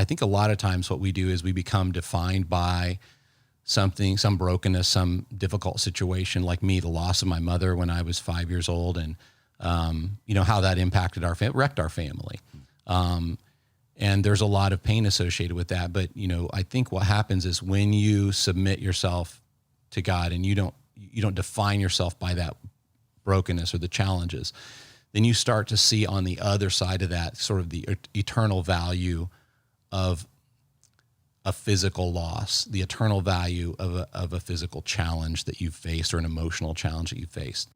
I think a lot of times what we do is we become defined by something, some brokenness, some difficult situation, like me, the loss of my mother when I was 5 years old, and how that impacted wrecked our family. And there's a lot of pain associated with that. But, I think what happens is when you submit yourself to God and you don't define yourself by that brokenness or the challenges, then you start to see on the other side of that sort of the eternal value of a physical loss, the eternal value of a physical challenge that you've faced or an emotional challenge that you've faced.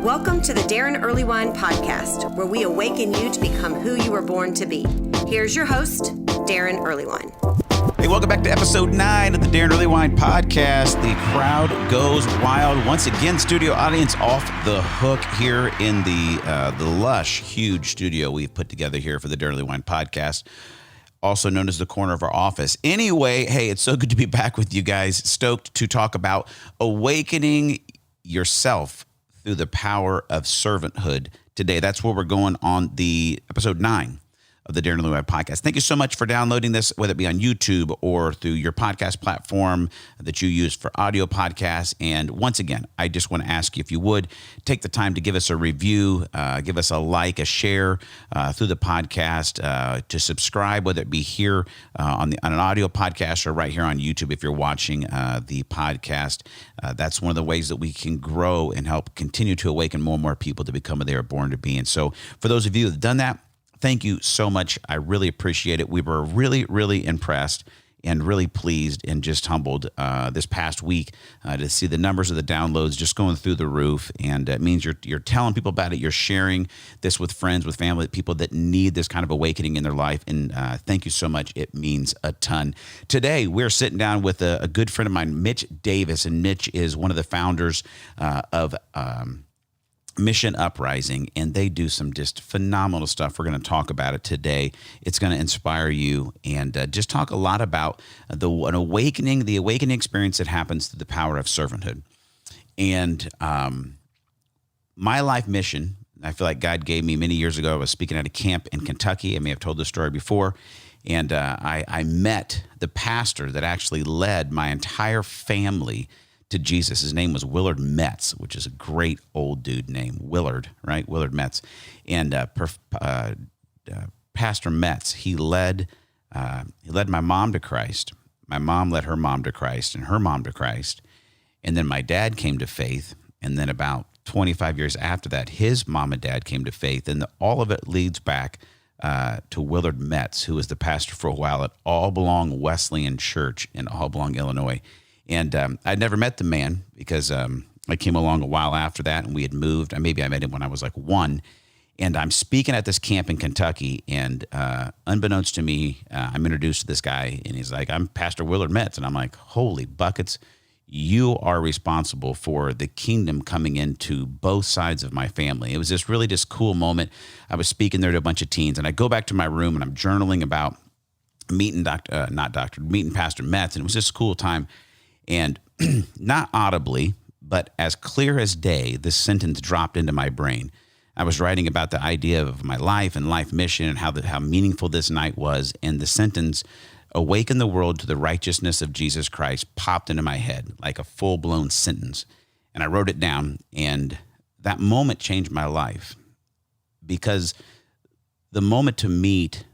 Welcome to the Darren Earlywine podcast, where we awaken you to become who you were born to be. Here's your host, Darren Earlywine. Hey, welcome back to episode 9 of the Darren Earlywine podcast. The crowd goes wild. Once again, studio audience off the hook here in the lush, huge studio we've put together here for the Darren Earlywine podcast, also known as the corner of our office. Anyway, hey, it's so good to be back with you guys. Stoked to talk about awakening yourself through the power of servanthood today. That's where we're going on the episode 9 of the Darren Earlywine podcast. Thank you so much for downloading this, whether it be on YouTube or through your podcast platform that you use for audio podcasts. And once again, I just want to ask you, if you would, take the time to give us a review, give us a like, a share through the podcast, to subscribe, whether it be here on an audio podcast or right here on YouTube if you're watching the podcast. That's one of the ways that we can grow and help continue to awaken more and more people to become what they are born to be. And so for those of you that have done that, thank you so much. I really appreciate it. We were really, really impressed and really pleased and just humbled this past week to see the numbers of the downloads just going through the roof. And it means you're telling people about it. You're sharing this with friends, with family, people that need this kind of awakening in their life. And thank you so much. It means a ton. Today, we're sitting down with a good friend of mine, Mitch Davis. And Mitch is one of the founders of Mission Uprising, and they do some just phenomenal stuff. We're going to talk about it today. It's going to inspire you and just talk a lot about the awakening experience that happens through the power of servanthood. And my life mission, I feel like God gave me many years ago. I was speaking at a camp in Kentucky. I may have told this story before. And I met the pastor that actually led my entire family to Jesus. His name was Willard Metz, which is a great old dude name, Willard, right? Willard Metz. And Pastor Metz, he led my mom to Christ. My mom led her mom to Christ and her mom to Christ. And then my dad came to faith. And then about 25 years after that, his mom and dad came to faith. And all of it leads back to Willard Metz, who was the pastor for a while at All Belong Wesleyan Church in All Belong, Illinois. And I'd never met the man because I came along a while after that and we had moved. Maybe I met him when I was like 1. And I'm speaking at this camp in Kentucky. And unbeknownst to me, I'm introduced to this guy. And he's like, I'm Pastor Willard Metz. And I'm like, holy buckets, you are responsible for the kingdom coming into both sides of my family. It was this really just cool moment. I was speaking there to a bunch of teens. And I go back to my room and I'm journaling about meeting Pastor Metz. And it was just a cool time. And not audibly, but as clear as day, this sentence dropped into my brain. I was writing about the idea of my life and life mission and how meaningful this night was. And the sentence, awaken the world to the righteousness of Jesus Christ, popped into my head like a full-blown sentence. And I wrote it down. And that moment changed my life because the moment to meet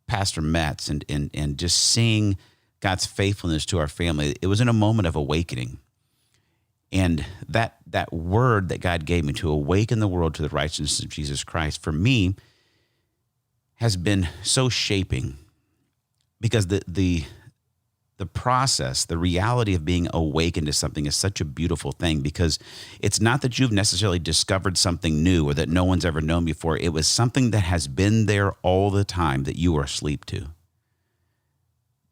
Pastor Metz and just seeing God's faithfulness to our family, it was in a moment of awakening. And that word that God gave me to awaken the world to the righteousness of Jesus Christ, for me, has been so shaping because the process, the reality of being awakened to something is such a beautiful thing because it's not that you've necessarily discovered something new or that no one's ever known before. It was something that has been there all the time that you were asleep to.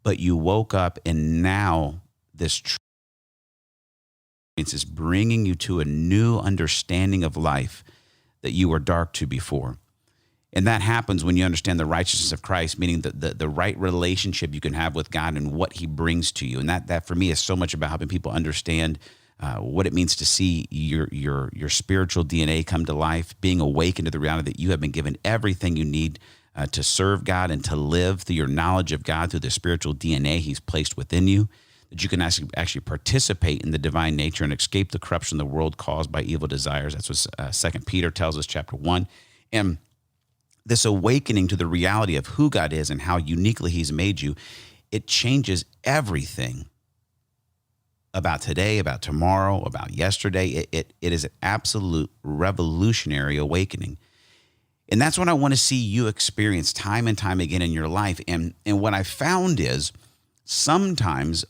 But you woke up and now this experience is bringing you to a new understanding of life that you were dark to before. And that happens when you understand the righteousness of Christ, meaning the right relationship you can have with God and what he brings to you. And that for me is so much about helping people understand what it means to see your spiritual DNA come to life, being awakened to the reality that you have been given everything you need to serve God and to live through your knowledge of God through the spiritual DNA he's placed within you, that you can actually participate in the divine nature and escape the corruption of the world caused by evil desires. That's what 2 Peter tells us, chapter 1. And this awakening to the reality of who God is and how uniquely he's made you, it changes everything about today, about tomorrow, about yesterday. It is an absolute revolutionary awakening. And that's what I want to see you experience time and time again in your life. And what I found is sometimes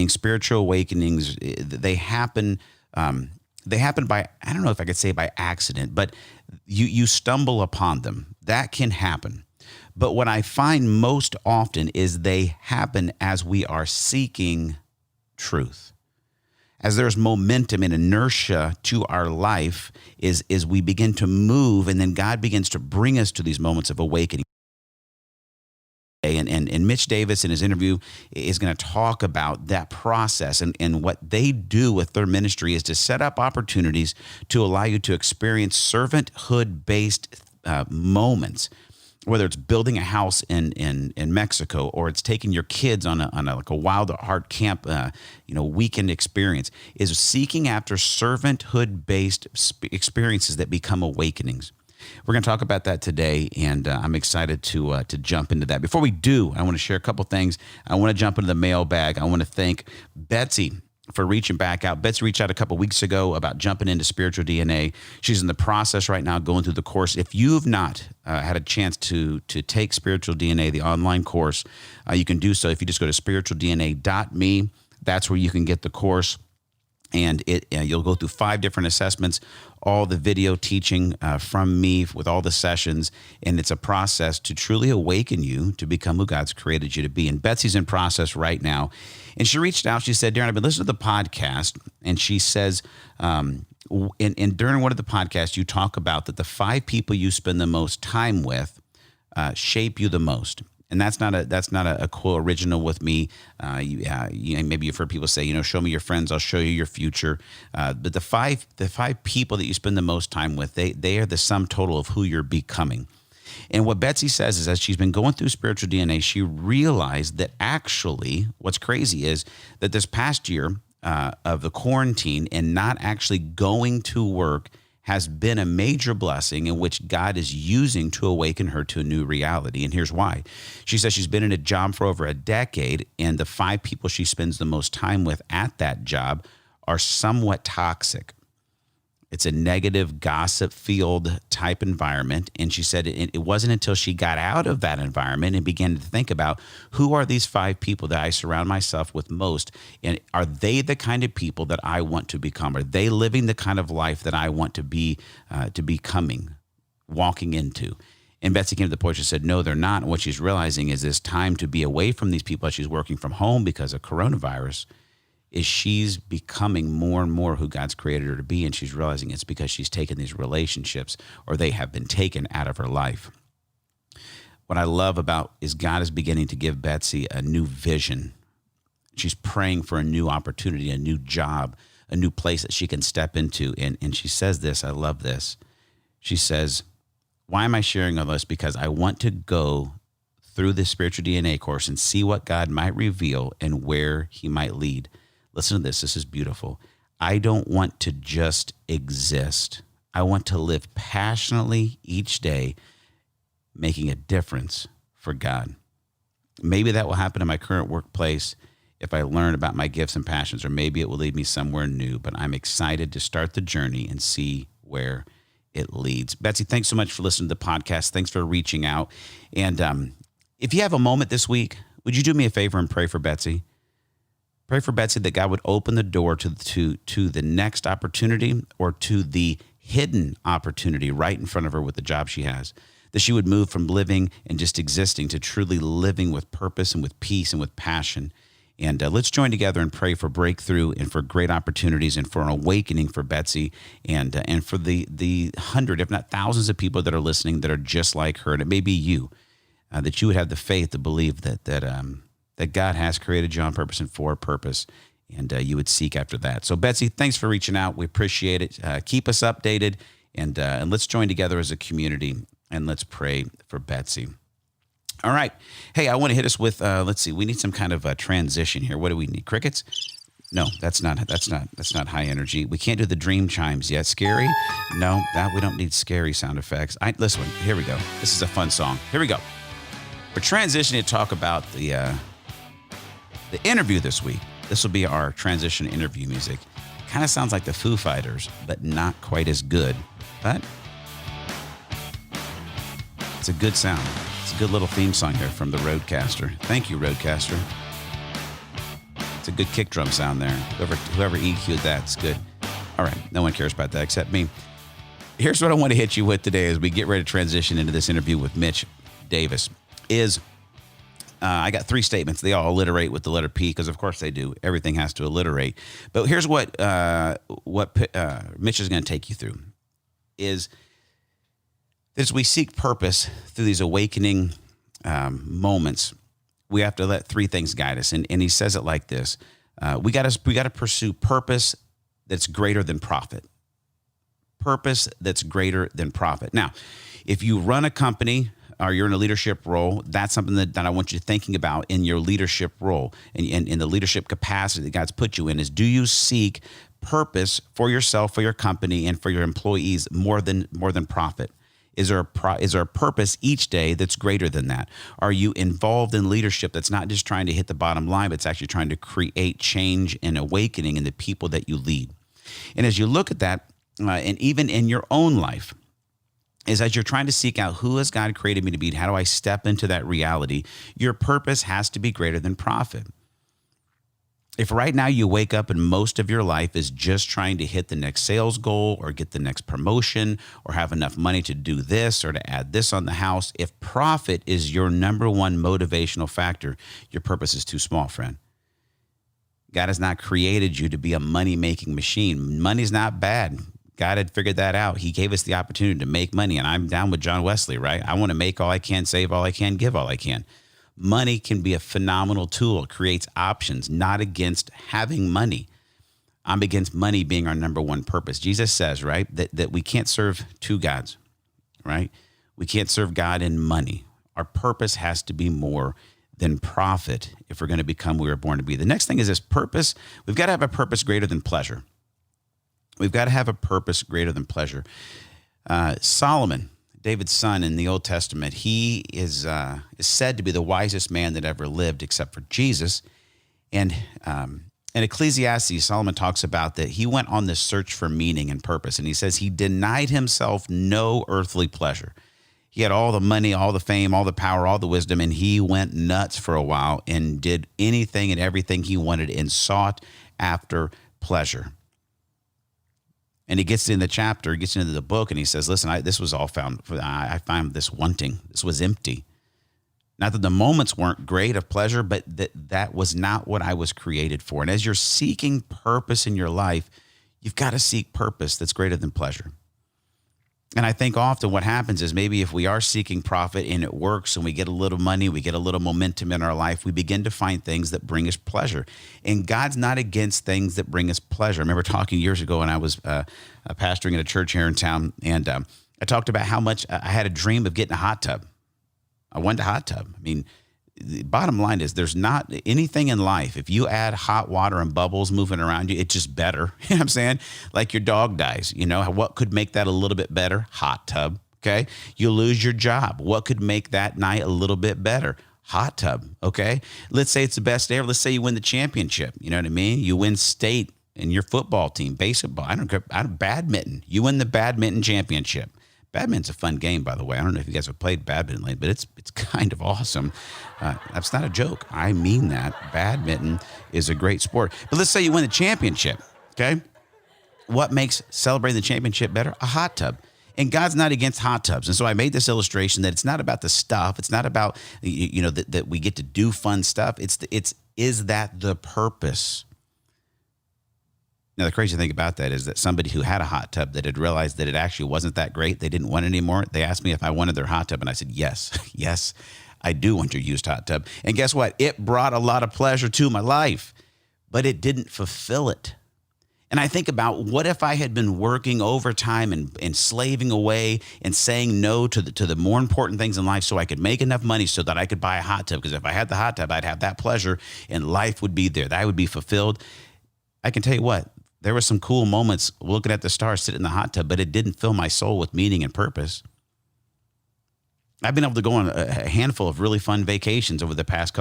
spiritual awakenings, they happen by, I don't know if I could say by accident, but you stumble upon them. That can happen. But what I find most often is they happen as we are seeking truth. As there's momentum and inertia to our life, is we begin to move, and then God begins to bring us to these moments of awakening. And Mitch Davis in his interview is going to talk about that process, and what they do with their ministry is to set up opportunities to allow you to experience servanthood-based moments, whether it's building a house in Mexico, or it's taking your kids on a wild heart camp, weekend experience, is seeking after servanthood-based experiences that become awakenings. We're going to talk about that today, and I'm excited to jump into that. Before we do, I want to share a couple things. I want to jump into the mailbag. I want to thank Betsy for reaching back out. Betsy reached out a couple weeks ago about jumping into spiritual DNA. She's in the process right now going through the course. If you've not had a chance to take spiritual DNA, the online course, you can do so if you just go to spiritualdna.me. That's where you can get the course. And you'll go through 5 different assessments, all the video teaching from me with all the sessions. And it's a process to truly awaken you to become who God's created you to be. And Betsy's in process right now. And she reached out. She said, Darren, I've been listening to the podcast. And she says, and during one of the podcasts, you talk about that the 5 people you spend the most time with shape you the most. And that's not a quote original with me. Maybe you've heard people say, show me your friends, I'll show you your future. But the five people that you spend the most time with, they are the sum total of who you're becoming. And what Betsy says is, as she's been going through spiritual DNA, she realized that actually what's crazy is that this past year of the quarantine and not actually going to work has been a major blessing in which God is using to awaken her to a new reality. And here's why. She says she's been in a job for over a decade, and the 5 people she spends the most time with at that job are somewhat toxic. It's a negative gossip field type environment. And she said it wasn't until she got out of that environment and began to think about, who are these 5 people that I surround myself with most? And are they the kind of people that I want to become? Are they living the kind of life that I want to be becoming, walking into? And Betsy came to the point, she said, no, they're not. And what she's realizing is this time to be away from these people as she's working from home because of coronavirus, is she's becoming more and more who God's created her to be, and she's realizing it's because she's taken these relationships, or they have been taken out of her life. What I love about is God is beginning to give Betsy a new vision. She's praying for a new opportunity, a new job, a new place that she can step into. And she says this, I love this. She says, why am I sharing all this? Because I want to go through this spiritual DNA course and see what God might reveal and where he might lead. Listen to this. This is beautiful. I don't want to just exist. I want to live passionately each day, making a difference for God. Maybe that will happen in my current workplace if I learn about my gifts and passions, or maybe it will lead me somewhere new, but I'm excited to start the journey and see where it leads. Betsy, thanks so much for listening to the podcast. Thanks for reaching out. And if you have a moment this week, would you do me a favor and pray for Betsy? Pray for Betsy that God would open the door to the next opportunity, or to the hidden opportunity right in front of her with the job she has, that she would move from living and just existing to truly living with purpose and with peace and with passion. And let's join together and pray for breakthrough and for great opportunities and for an awakening for Betsy and for the 100, if not thousands of people that are listening that are just like her. And it may be you, that you would have the faith to believe that God has created you on purpose and for a purpose, and you would seek after that. So Betsy, thanks for reaching out. We appreciate it. Keep us updated, and let's join together as a community And let's pray for Betsy. All right. Hey, I want to hit us with, let's see, we need some kind of a transition here. What do we need? Crickets? No, that's not high energy. We can't do the dream chimes yet. Scary? No, we don't need scary sound effects. Listen, here we go. This is a fun song. Here we go. We're transitioning to talk about the interview this week. This will be our transition interview music. Kind of sounds like the Foo Fighters, but not quite as good. But it's a good sound. It's a good little theme song here from the Roadcaster. Thank you, Roadcaster. It's a good kick drum sound there. Whoever EQ'd that, it's good. All right, no one cares about that except me. Here's what I want to hit you with today as we get ready to transition into this interview with Mitch Davis. I got 3 statements. They all alliterate with the letter P because, of course, they do. Everything has to alliterate. But here's what Mitch is going to take you through is as we seek purpose through these awakening moments, we have to let 3 things guide us. And he says it like this. We got to pursue purpose that's greater than profit. Purpose that's greater than profit. Now, if you run a company or you're in a leadership role, that's something that I want you thinking about in your leadership role and in the leadership capacity that God's put you in is, do you seek purpose for yourself, for your company, and for your employees more than profit? Is there a purpose each day that's greater than that? Are you involved in leadership that's not just trying to hit the bottom line, but it's actually trying to create change and awakening in the people that you lead? And as you look at that, and even in your own life, is as you're trying to seek out who has God created me to be, how do I step into that reality, your purpose has to be greater than profit. If right now you wake up and most of your life is just trying to hit the next sales goal or get the next promotion or have enough money to do this or to add this on the house, if profit is your number one motivational factor, your purpose is too small, friend. God has not created you to be a money-making machine. Money's not bad. God had figured that out. He gave us the opportunity to make money, and I'm down with John Wesley, right? I want to make all I can, save all I can, give all I can. Money can be a phenomenal tool. It creates options, not against having money. I'm against money being our number one purpose. Jesus says, right, that we can't serve 2 gods, right? We can't serve God and money. Our purpose has to be more than profit if we're going to become who we were born to be. The next thing is this purpose. We've got to have a purpose greater than pleasure. We've got to have a purpose greater than pleasure. Solomon, David's son in the Old Testament, he is said to be the wisest man that ever lived except for Jesus. And in Ecclesiastes, Solomon talks about that he went on this search for meaning and purpose. And he says he denied himself no earthly pleasure. He had all the money, all the fame, all the power, all the wisdom, and he went nuts for a while and did anything and everything he wanted and sought after pleasure. And he gets into the book, and he says, listen, this was all found. I found this wanting. This was empty. Not that the moments weren't great of pleasure, but that was not what I was created for. And as you're seeking purpose in your life, you've got to seek purpose that's greater than pleasure. And I think often what happens is maybe if we are seeking profit and it works and we get a little money, we get a little momentum in our life, we begin to find things that bring us pleasure. And God's not against things that bring us pleasure. I remember talking years ago when I was pastoring at a church here in town, and I talked about how much I had a dream of getting a hot tub. I wanted a hot tub. I mean, the bottom line is there's not anything in life. If you add hot water and bubbles moving around you, it's just better. You know what I'm saying? Like your dog dies, what could make that a little bit better? Hot tub. Okay. You lose your job. What could make that night a little bit better? Hot tub. Okay. Let's say it's the best day ever. Let's say you win the championship. You know what I mean? You win state in your football team, baseball. I don't care. Badminton. You win the badminton championship. Badminton's a fun game, by the way. I don't know if you guys have played badminton lately, but it's kind of awesome. That's not a joke. I mean that. Badminton is a great sport. But let's say you win the championship, okay? What makes celebrating the championship better? A hot tub. And God's not against hot tubs. And so I made this illustration that it's not about the stuff. It's not about, that we get to do fun stuff. Is that the purpose? Now, the crazy thing about that is that somebody who had a hot tub that had realized that it actually wasn't that great, they didn't want it anymore, they asked me if I wanted their hot tub, and I said, yes, I do want your used hot tub. And guess what? It brought a lot of pleasure to my life, but it didn't fulfill it. And I think about, what if I had been working overtime and slaving away and saying no to the more important things in life so I could make enough money so that I could buy a hot tub? Because if I had the hot tub, I'd have that pleasure and life would be there. That I would be fulfilled. I can tell you what, there were some cool moments looking at the stars, sitting in the hot tub, but it didn't fill my soul with meaning and purpose. I've been able to go on a handful of really fun vacations over the past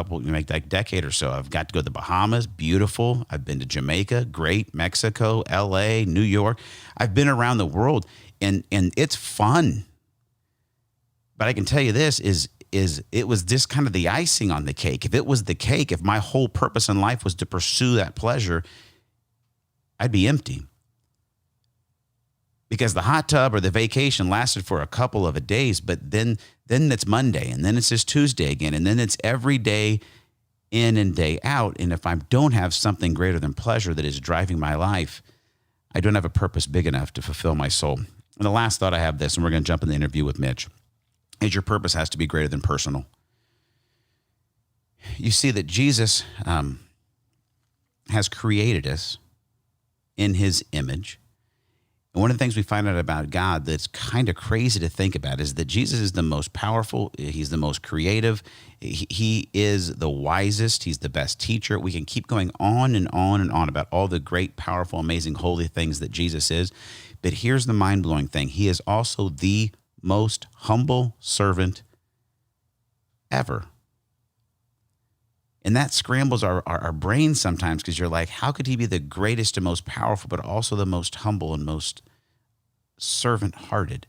decade or so. I've got to go to the Bahamas, beautiful. I've been to Jamaica, great. Mexico, LA, New York. I've been around the world, and it's fun. But I can tell you this is it was just kind of the icing on the cake. If it was the cake, if my whole purpose in life was to pursue that pleasure, I'd be empty. Because the hot tub or the vacation lasted for a couple of days, but then it's Monday, and then it's just Tuesday again, and then it's every day in and day out. And if I don't have something greater than pleasure that is driving my life, I don't have a purpose big enough to fulfill my soul. And the last thought I have this, and we're going to jump in the interview with Mitch, is your purpose has to be greater than personal. You see that Jesus has created us in his image. And one of the things we find out about God that's kind of crazy to think about is that Jesus is the most powerful. He's the most creative. He is the wisest. He's the best teacher. We can keep going on and on and on about all the great, powerful, amazing, holy things that Jesus is. But here's the mind-blowing thing. He is also the most humble servant ever. And that scrambles our brains sometimes, because you're like, how could he be the greatest and most powerful, but also the most humble and most servant-hearted?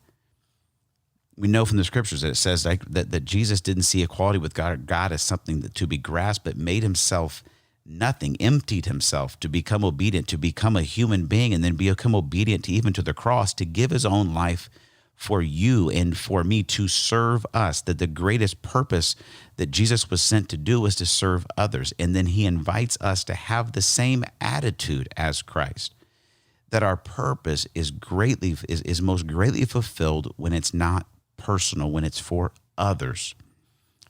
We know from the scriptures that it says that Jesus didn't see equality with God as something to be grasped, but made himself nothing, emptied himself to become obedient, to become a human being, and then become obedient even to the cross, to give his own life for you and for me, to serve us. That the greatest purpose that Jesus was sent to do was to serve others. And then he invites us to have the same attitude as Christ, that our purpose is most greatly fulfilled when it's not personal, when it's for others.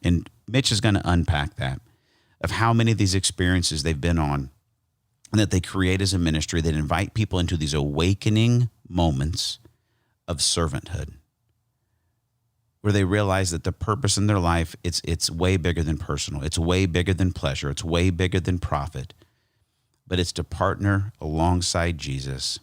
And Mitch is going to unpack that, of how many of these experiences they've been on, and that they create as a ministry that invite people into these awakening moments of servanthood, where they realize that the purpose in their life, it's way bigger than personal. It's way bigger than pleasure. It's way bigger than profit. But it's to partner alongside Jesus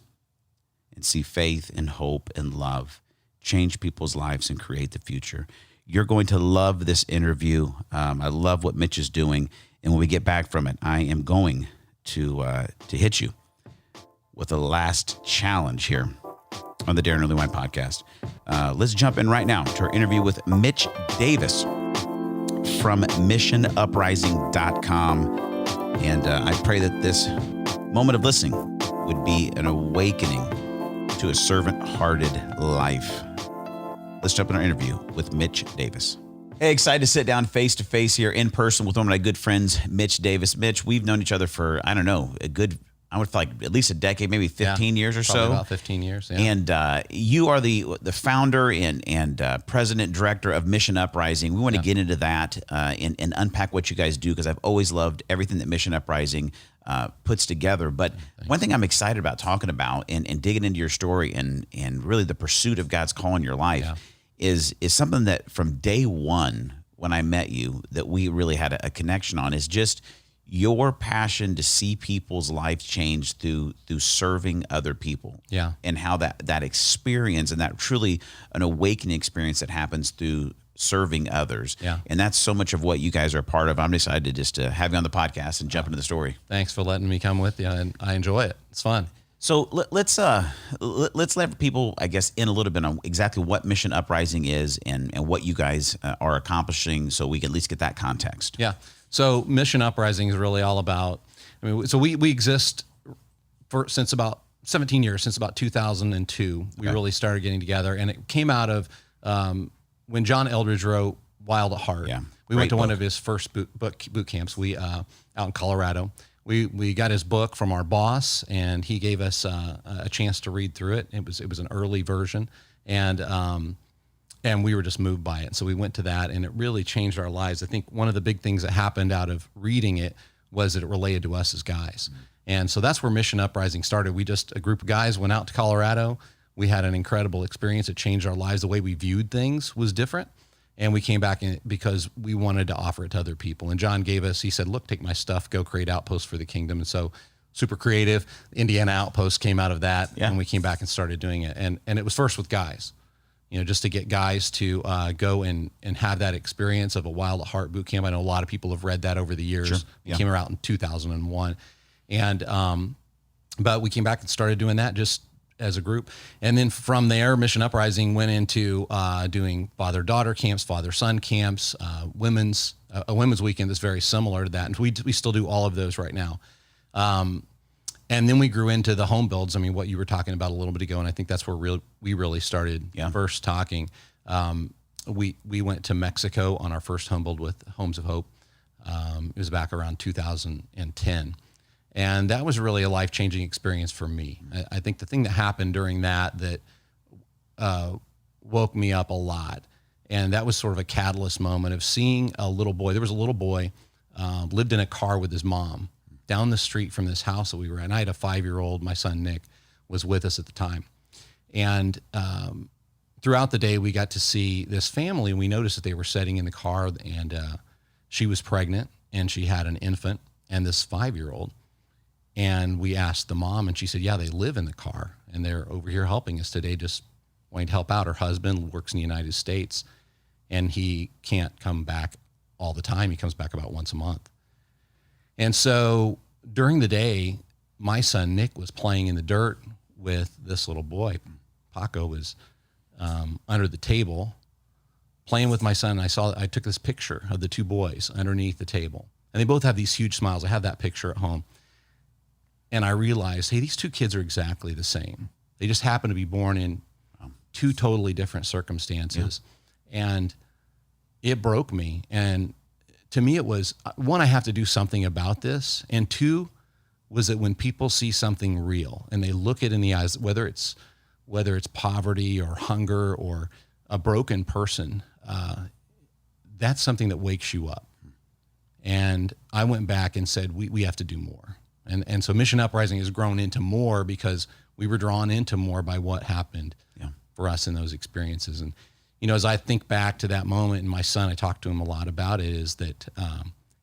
and see faith and hope and love change people's lives and create the future. You're going to love this interview. I love what Mitch is doing. And when we get back from it, I am going to hit you with a last challenge here on the Darren Early Wine Podcast. Let's jump in right now to our interview with Mitch Davis from missionuprising.com. And I pray that this moment of listening would be an awakening to a servant-hearted life. Let's jump in our interview with Mitch Davis. Hey, excited to sit down face-to-face here in person with one of my good friends, Mitch Davis. Mitch, we've known each other for, I would feel like at least a decade, maybe 15 years or so. About 15 years, yeah. And you are the founder and president director of Mission Uprising. We want to get into that and unpack what you guys do, because I've always loved everything that Mission Uprising puts together. But one thing I'm excited about talking about and digging into your story and really the pursuit of God's call in your life is something that from day one when I met you that we really had a connection on, is just your passion to see people's life change through serving other people. Yeah. And how that experience, and that truly an awakening experience that happens through serving others. Yeah. And that's so much of what you guys are a part of. I'm excited just to have you on the podcast and jump into the story. Thanks for letting me come with you. And I enjoy it. It's fun. So let's let people, I guess, in a little bit on exactly what Mission Uprising is and what you guys are accomplishing, so we can at least get that context. Yeah. So Mission Uprising is really all about, so we exist since about 17 years, since about 2002. We really started getting together, and it came out of when John Eldridge wrote Wild at Heart. Yeah. We went to one of his first boot camps. We out in Colorado. We got his book from our boss, and he gave us a chance to read through it. It was an early version, and we were just moved by it. So we went to that, and it really changed our lives. I think one of the big things that happened out of reading it was that it related to us as guys. And so that's where Mission Uprising started. A group of guys went out to Colorado. We had an incredible experience. It changed our lives. The way we viewed things was different. And we came back because we wanted to offer it to other people. And John he said, look, take my stuff, go create outposts for the kingdom. And so super creative. Indiana Outpost came out of that. Yeah. And we came back and started doing it. And it was first with guys, just to get guys to go and have that experience of a Wild at Heart boot camp. I know a lot of people have read that over the years. Sure. Yeah. It came out in 2001. And, but we came back and started doing that just as a group. And then from there, Mission Uprising went into doing father-daughter camps, father-son camps, a women's weekend that's very similar to that. And we still do all of those right now. And then we grew into the home builds. I mean, what you were talking about a little bit ago, and I think that's where we really started first talking. We went to Mexico on our first home build with Homes of Hope. It was back around 2010. And that was really a life-changing experience for me. I think the thing that happened during that woke me up a lot. And that was sort of a catalyst moment of seeing a little boy. There was a little boy, lived in a car with his mom down the street from this house that we were at. And I had a 5-year-old, my son Nick was with us at the time. And throughout the day, we got to see this family, and we noticed that they were sitting in the car, and she was pregnant, and she had an infant and this 5-year-old. And we asked the mom, and she said, yeah, they live in the car, and they're over here helping us today, just wanting to help out. Her husband works in the United States, and he can't come back all the time. He comes back about once a month. And so during the day, my son Nick was playing in the dirt with this little boy. Paco was under the table playing with my son. I took this picture of the two boys underneath the table, and they both have these huge smiles. I have that picture at home. And I realized, hey, these two kids are exactly the same. They just happen to be born in two totally different circumstances. Yeah. And it broke me. And to me, it was, one, I have to do something about this. And two, was that when people see something real and they look it in the eyes, whether it's poverty or hunger or a broken person, that's something that wakes you up. And I went back and said, we have to do more. And so Mission Uprising has grown into more because we were drawn into more by what happened for us in those experiences. And, as I think back to that moment, and my son, I talked to him a lot about it, is that,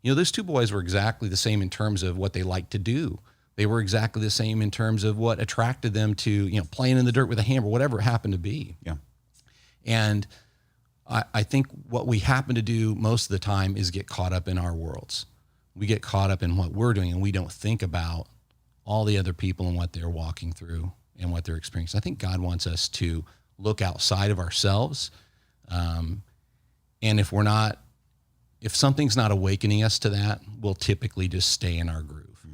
those two boys were exactly the same in terms of what they liked to do. They were exactly the same in terms of what attracted them to, playing in the dirt with a hammer, whatever it happened to be. Yeah. And I think what we happen to do most of the time is get caught up in our worlds. We get caught up in what we're doing, and we don't think about all the other people and what they're walking through and what they're experiencing. I think God wants us to look outside of ourselves. And if something's not awakening us to that, we'll typically just stay in our groove.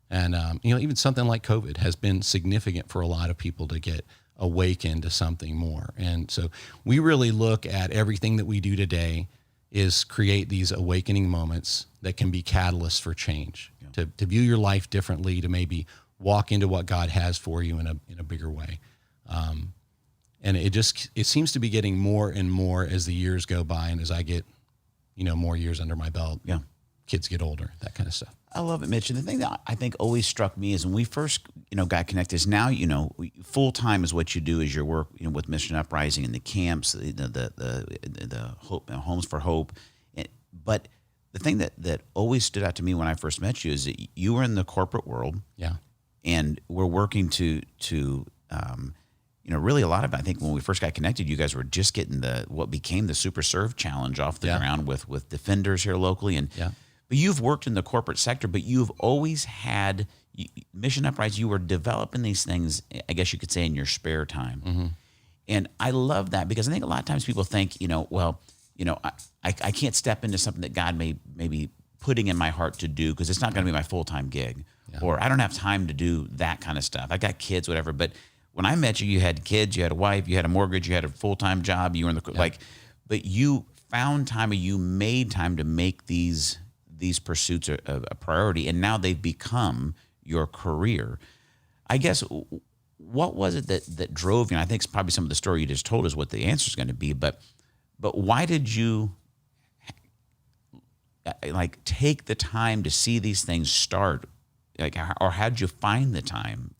And, even something like COVID has been significant for a lot of people to get awakened to something more. And so we really look at everything that we do today is create these awakening moments that can be catalysts for change, to view your life differently, to maybe walk into what God has for you in a bigger way. And it seems to be getting more and more as the years go by, and as I get, more years under my belt, kids get older, that kind of stuff. I love it, Mitch. And the thing that I think always struck me is when we first, got connected is now, full time is what you do is your work, with Mission Uprising and the camps, the Hope, Homes for Hope. But the thing that always stood out to me when I first met you is that you were in the corporate world. Yeah. And we're working to really a lot of, I think when we first got connected, you guys were just getting what became the Super Serve Challenge off the ground with Defenders here locally. And but you've worked in the corporate sector, but you've always had Mission Uprising. You were developing these things, I guess you could say, in your spare time. Mm-hmm. And I love that because I think a lot of times people think, I can't step into something that God may be putting in my heart to do because it's not going to be my full-time gig. Yeah. Or I don't have time to do that kind of stuff. I got kids, whatever. But when I met you, you had kids, you had a wife, you had a mortgage, you had a full-time job. You were in the but you found time, or you made time to make these pursuits a priority, and now they've become your career. I guess, what was it that drove you? And I think it's probably some of the story you just told us what the answer is going to be, but why did you take the time to see these things start like, or how'd you find the time?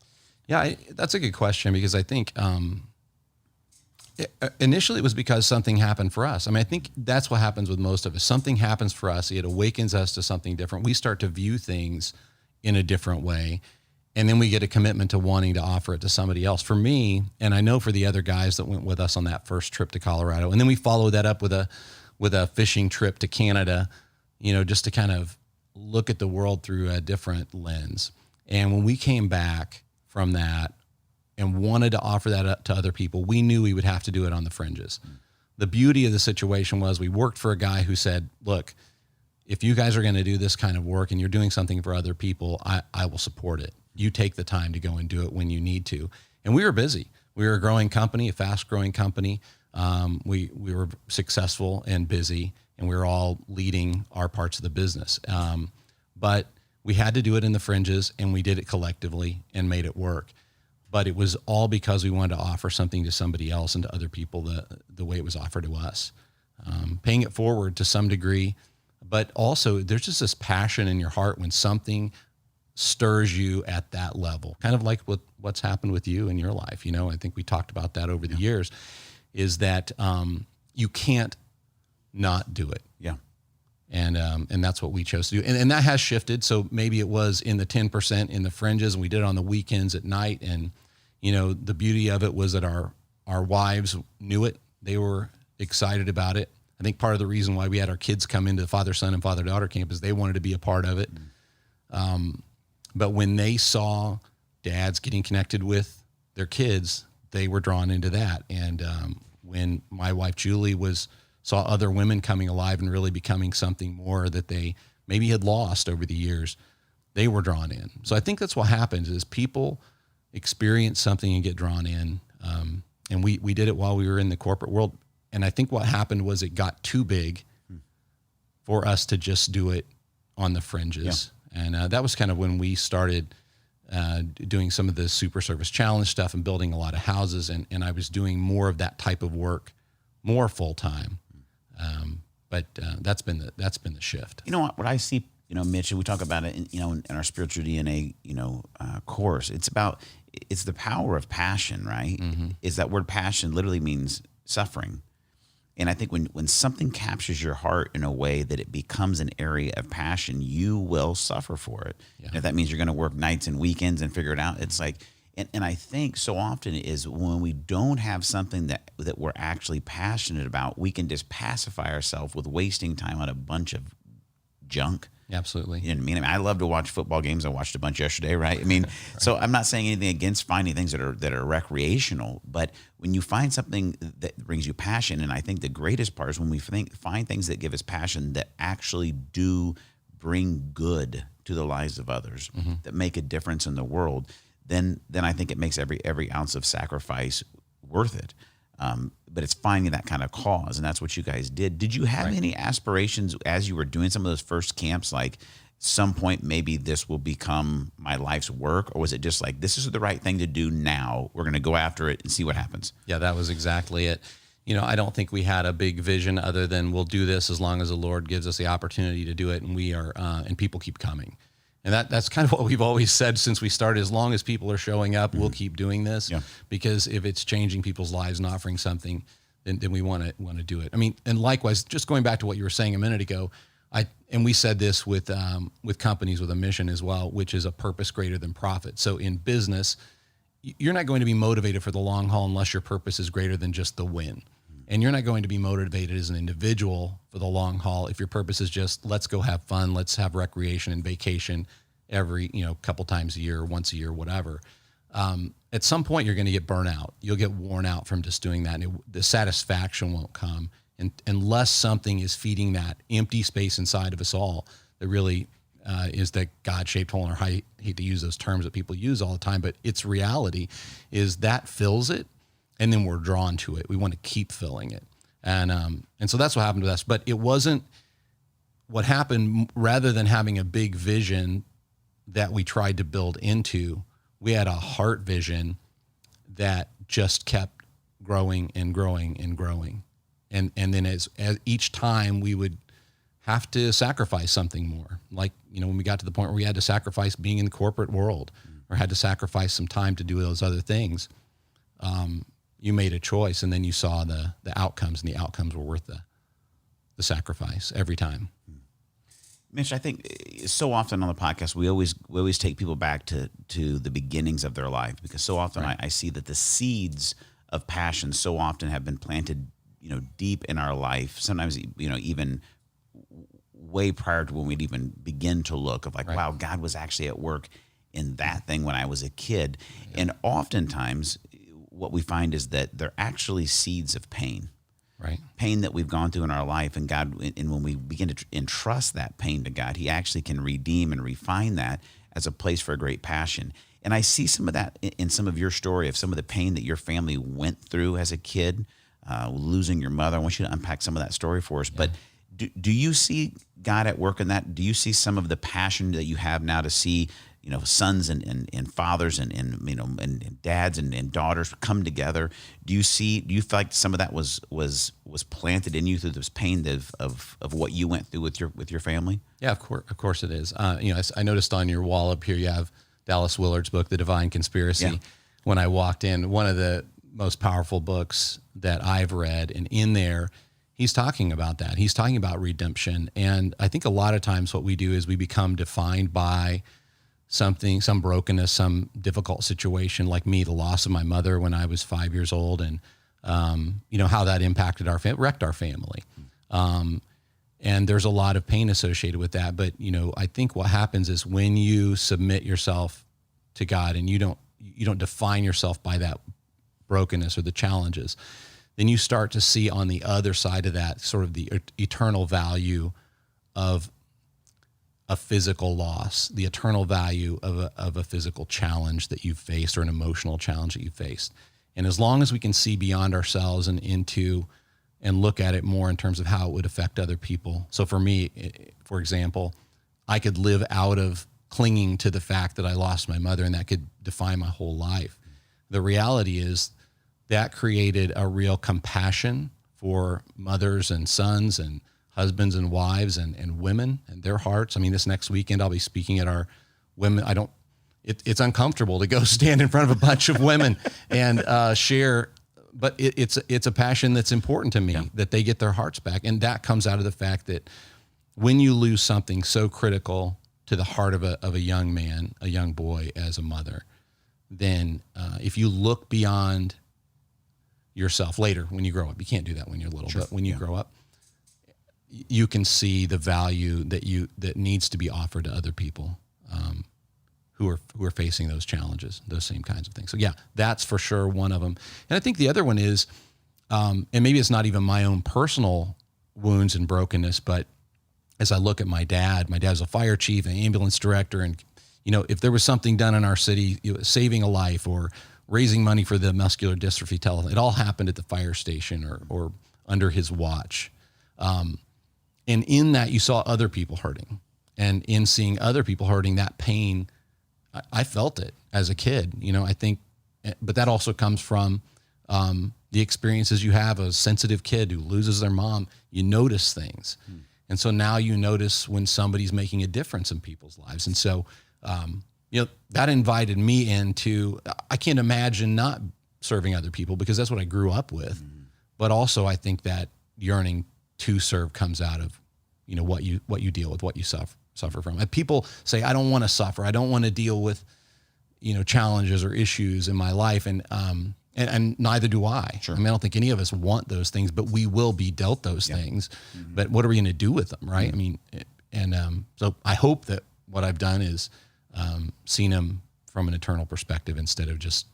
Yeah, that's a good question, because I think initially it was because something happened for us. I mean, I think that's what happens with most of us. Something happens for us. It awakens us to something different. We start to view things in a different way. And then we get a commitment to wanting to offer it to somebody else. For me, and I know for the other guys that went with us on that first trip to Colorado, and then we followed that up with a fishing trip to Canada, just to kind of look at the world through a different lens. And when we came back from that and wanted to offer that up to other people, we knew we would have to do it on the fringes. The beauty of the situation was we worked for a guy who said, look, if you guys are going to do this kind of work and you're doing something for other people, I will support it. You take the time to go and do it when you need to. And we were busy. We were a growing company, a fast growing company. We were successful and busy, and we were all leading our parts of the business. But we had to do it in the fringes, and we did it collectively and made it work. But it was all because we wanted to offer something to somebody else and to other people the way it was offered to us. Paying it forward to some degree, but also there's just this passion in your heart when something stirs you at that level, kind of like what's happened with you in your life. I think we talked about that over the years, is that you can't not do it. Yeah. And that's what we chose to do. And that has shifted. So maybe it was in the 10% in the fringes, and we did it on the weekends at night. And, the beauty of it was that our wives knew it. They were excited about it. I think part of the reason why we had our kids come into the father-son and father-daughter camp is they wanted to be a part of it. But when they saw dads getting connected with their kids, they were drawn into that. And when my wife Julie saw other women coming alive and really becoming something more that they maybe had lost over the years, they were drawn in. So I think that's what happens is people experience something and get drawn in. And we did it while we were in the corporate world. And I think what happened was it got too big for us to just do it on the fringes. Yeah. And that was kind of when we started doing some of the Super Service Challenge stuff and building a lot of houses. And I was doing more of that type of work, more full time. But that's been the shift. What I see, Mitch, and we talk about it in our spiritual DNA, course, it's the power of passion, right? Mm-hmm. Is that word passion literally means suffering. And I think when something captures your heart in a way that it becomes an area of passion, you will suffer for it. Yeah. And if that means you're going to work nights and weekends and figure it out, it's like, and I think so often is when we don't have something that we're actually passionate about, we can just pacify ourselves with wasting time on a bunch of junk. Absolutely. You know what I mean? I love to watch football games. I watched a bunch yesterday, right? I mean, right. So I'm not saying anything against finding things that are recreational, but when you find something that brings you passion, and I think the greatest part is when we find things that give us passion that actually do bring good to the lives of others, mm-hmm. that make a difference in the world, then I think it makes every ounce of sacrifice worth it. But it's finding that kind of cause, and that's what you guys did. Did you have any aspirations as you were doing some of those first camps, like some point maybe this will become my life's work, or was it just like, this is the right thing to do now, we're going to go after it and see what happens? Yeah, that was exactly it. I don't think we had a big vision other than we'll do this as long as the Lord gives us the opportunity to do it, and we are, and people keep coming. And that's kind of what we've always said since we started. As long as people are showing up, mm-hmm. we'll keep doing this. Yeah. Because if it's changing people's lives and offering something, then we want to do it. I mean, and likewise, just going back to what you were saying a minute ago, and we said this with companies with a mission as well, which is a purpose greater than profit. So in business, you're not going to be motivated for the long haul unless your purpose is greater than just the win. And you're not going to be motivated as an individual for the long haul if your purpose is just, let's go have fun, let's have recreation and vacation every, couple times a year, once a year, whatever. At some point, you're going to get burnt out. You'll get worn out from just doing that. And the satisfaction won't come unless something is feeding that empty space inside of us all that really is that God-shaped hole. Or I hate to use those terms that people use all the time, but its reality is that fills it. And then we're drawn to it. We want to keep filling it. And so that's what happened to us. But it wasn't what happened. Rather than having a big vision that we tried to build into, we had a heart vision that just kept growing and growing and growing. And then as each time we would have to sacrifice something more. Like, when we got to the point where we had to sacrifice being in the corporate world or had to sacrifice some time to do those other things, you made a choice, and then you saw the outcomes, and the outcomes were worth the sacrifice every time. Mitch, I think so often on the podcast, we always take people back to the beginnings of their life, because so often I see that the seeds of passion so often have been planted, deep in our life. Sometimes, even way prior to when we'd even begin to look of wow, God was actually at work in that thing when I was a kid. Yeah. And oftentimes what we find is that they're actually seeds of pain. Right. Pain that we've gone through in our life, and God, and when we begin to entrust that pain to God, He actually can redeem and refine that as a place for a great passion. And I see some of that in some of your story of some of the pain that your family went through as a kid, losing your mother. I want you to unpack some of that story for us. Yeah. But do you see God at work in that? Do you see some of the passion that you have now to see, sons and fathers and dads and daughters come together? Do you feel like some of that was planted in you through this pain of what you went through with your family? Yeah, of course it is. I noticed on your wall up here you have Dallas Willard's book, The Divine Conspiracy. Yeah. When I walked in, one of the most powerful books that I've read, and in there, he's talking about that. He's talking about redemption. And I think a lot of times what we do is we become defined by something, some brokenness, some difficult situation, like me, the loss of my mother when I was 5 years old, and how that impacted wrecked our family. And there's a lot of pain associated with that. But, I think what happens is when you submit yourself to God and you don't define yourself by that brokenness or the challenges, then you start to see on the other side of that sort of the eternal value of a physical loss, the eternal value of a physical challenge that you've faced or an emotional challenge that you've faced. And as long as we can see beyond ourselves and look at it more in terms of how it would affect other people. So for me, for example, I could live out of clinging to the fact that I lost my mother, and that could define my whole life. The reality is that created a real compassion for mothers and sons and husbands and wives and women and their hearts. I mean, this next weekend I'll be speaking at our women. It's uncomfortable to go stand in front of a bunch of women and share, but it's a passion that's important to me, that they get their hearts back. And that comes out of the fact that when you lose something so critical to the heart of a young man, a young boy as a mother, then if you look beyond yourself later when you grow up, you can't do that when you're little, but when you grow up, you can see the value that needs to be offered to other people who are facing those challenges, those same kinds of things. So yeah, that's for sure one of them. And I think the other one is, and maybe it's not even my own personal wounds and brokenness, but as I look at my dad's a fire chief, an ambulance director, and if there was something done in our city, saving a life or raising money for the muscular dystrophy telethon, it all happened at the fire station or under his watch. And in that, you saw other people hurting. And in seeing other people hurting, that pain, I felt it as a kid, I think, but that also comes from the experiences you have. A sensitive kid who loses their mom, you notice things. And so now you notice when somebody's making a difference in people's lives. And so, that invited me into, I can't imagine not serving other people because that's what I grew up with. Mm-hmm. But also I think that yearning to serve comes out of, what you deal with, what you suffer from. And people say, I don't want to suffer. I don't want to deal with, challenges or issues in my life. And neither do I. Sure. I mean, I don't think any of us want those things, but we will be dealt those things. Mm-hmm. But what are we going to do with them? Right. Mm-hmm. I mean, so I hope that what I've done is seen them from an eternal perspective instead of just